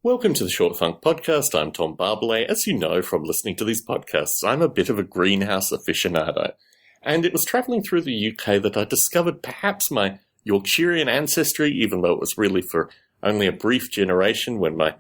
Welcome to the Short Funk Podcast. I'm Tom Barbalet. As you know from listening to these podcasts, I'm a bit of a greenhouse aficionado. And it was travelling through the UK that I discovered perhaps my Yorkshirean ancestry, even though it was really for only a brief generation. When my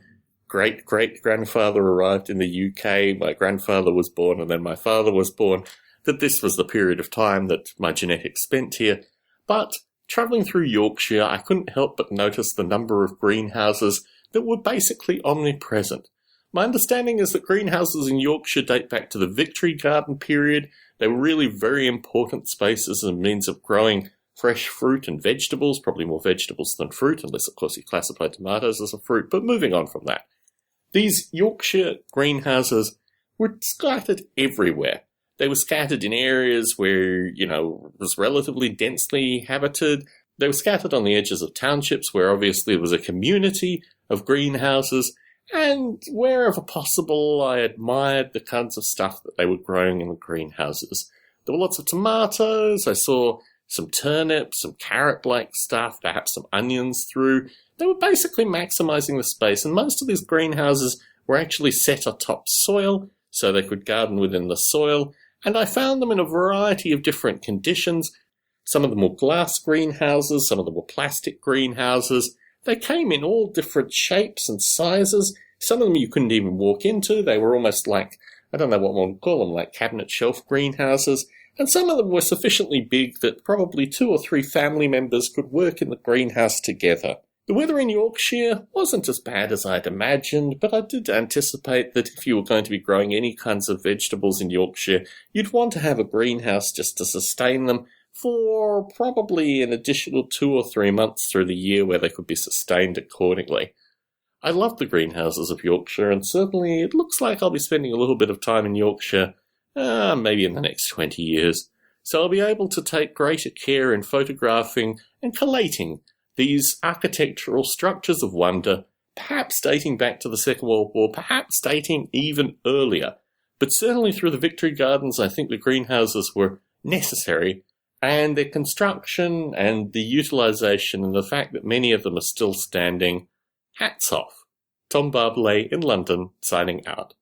great-great-grandfather arrived in the UK, my grandfather was born, and then my father was born, that this was the period of time that my genetics spent here. But travelling through Yorkshire, I couldn't help but notice the number of greenhouses that were basically omnipresent. My understanding is that greenhouses in Yorkshire date back to the Victory Garden period. They were really very important spaces and means of growing fresh fruit and vegetables, probably more vegetables than fruit, unless of course you classify tomatoes as a fruit. But moving on from that, these Yorkshire greenhouses were scattered everywhere. They were scattered in areas where, it was relatively densely habited. They were scattered on the edges of townships where obviously there was a community of greenhouses, and wherever possible I admired the kinds of stuff that they were growing in the greenhouses. There were lots of tomatoes, I saw some turnips, some carrot-like stuff, perhaps some onions through. They were basically maximising the space, and most of these greenhouses were actually set atop soil, so they could garden within the soil, and I found them in a variety of different conditions. Some of them were glass greenhouses, some of them were plastic greenhouses. They came in all different shapes and sizes. Some of them you couldn't even walk into. They were almost like, I don't know what one would call them, like cabinet shelf greenhouses. And some of them were sufficiently big that probably 2 or 3 family members could work in the greenhouse together. The weather in Yorkshire wasn't as bad as I'd imagined, but I did anticipate that if you were going to be growing any kinds of vegetables in Yorkshire, you'd want to have a greenhouse just to sustain them for probably an additional 2 or 3 months through the year where they could be sustained accordingly. I love the Greenhouses of Yorkshire, and certainly it looks like I'll be spending a little bit of time in Yorkshire, maybe in the next 20 years. So I'll be able to take greater care in photographing and collating these architectural structures of wonder, perhaps dating back to the Second World War, perhaps dating even earlier. But certainly through the Victory Gardens, I think the greenhouses were necessary, and their construction and the utilisation and the fact that many of them are still standing, hats off. Tom Barbalet in London, signing out.